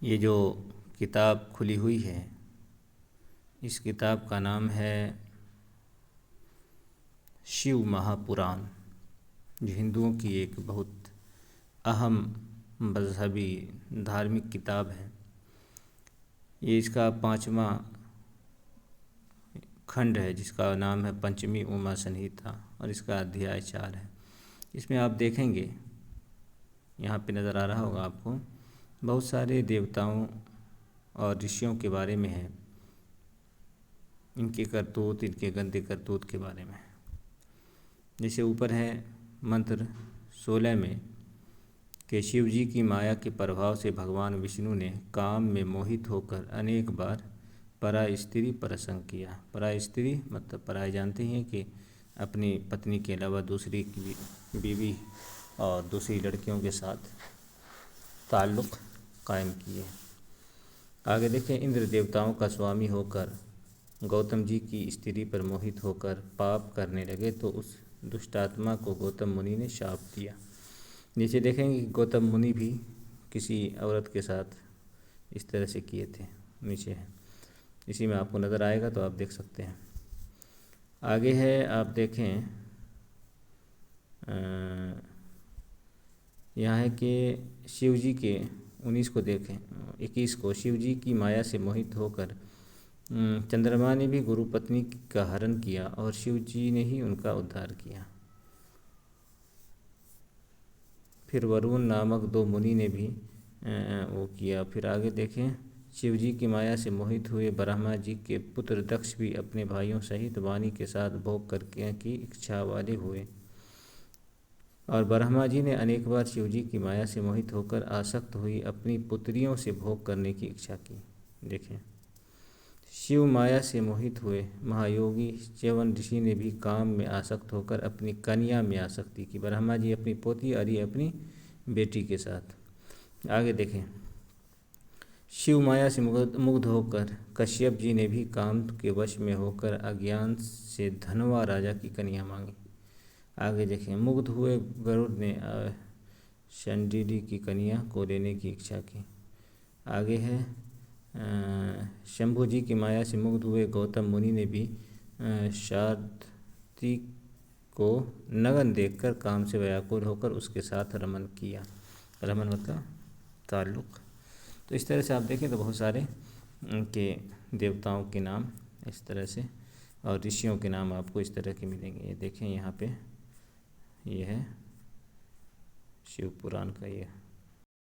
ये जो किताब खुली हुई है, इस किताब का नाम है शिव महापुराण, जो हिंदुओं की एक बहुत अहम मजहबी धार्मिक किताब है। ये इसका 5वां खंड है, जिसका नाम है पंचमी उमा संहिता, और इसका अध्याय 4 है। इसमें आप देखेंगे, यहाँ पे नज़र आ रहा होगा आपको, बहुत सारे देवताओं और ऋषियों के बारे में है, इनके करतूत, इनके गंदे करतूत के बारे में। जैसे ऊपर है मंत्र 16 में कि शिव जी की माया के प्रभाव से भगवान विष्णु ने काम में मोहित होकर अनेक बार पराय स्त्री प्रसंग किया। पराय स्त्री मतलब पराय, जानते हैं कि अपनी पत्नी के अलावा दूसरी की बीवी और दूसरी लड़कियों के साथ ताल्लुक़ कायम किए। आगे देखें, इंद्र देवताओं का स्वामी होकर गौतम जी की स्त्री पर मोहित होकर पाप करने लगे तो उस दुष्टात्मा को गौतम मुनि ने शाप दिया। नीचे देखेंगे कि गौतम मुनि भी किसी औरत के साथ इस तरह से किए थे, नीचे है, इसी में आपको नज़र आएगा तो आप देख सकते हैं। आगे है, आप देखें, यहाँ है कि शिव जी के 19 को देखें, 21 को, शिव जी की माया से मोहित होकर चंद्रमा ने भी गुरु पत्नी का हरण किया और शिव जी ने ही उनका उद्धार किया। फिर वरुण नामक 2 मुनि ने भी वो किया। फिर आगे देखें, शिव जी की माया से मोहित हुए ब्रह्मा जी के पुत्र दक्ष भी अपने भाइयों सहित वाणी के साथ भोग करने की इच्छा वाले हुए, और ब्रह्मा जी ने अनेक बार शिव जी की माया से मोहित होकर आसक्त हुई अपनी पुत्रियों से भोग करने की इच्छा की। देखें, शिव माया से मोहित हुए महायोगी च्यवन ऋषि ने भी काम में आसक्त होकर अपनी कन्या में आसक्ति की। ब्रह्मा जी अपनी पोती और ये अपनी बेटी के साथ। आगे देखें, शिव माया से मुग्ध होकर कश्यप जी ने भी काम के वश में होकर अज्ञान से धनवा राजा की कन्या मांगी। आगे देखें, मुग्ध हुए गरुड़ ने शंडिडी की कन्या को लेने की इच्छा की। आगे है, शंभु जी की माया से मुग्ध हुए गौतम मुनि ने भी शारदी को नगन देखकर काम से व्याकुल होकर उसके साथ रमन किया। रमन मतलब ताल्लुक़। तो इस तरह से आप देखें तो बहुत सारे उनके देवताओं के नाम इस तरह से और ऋषियों के नाम आपको इस तरह के मिलेंगे। ये देखें, यहाँ पे ये है शिव पुराण का ये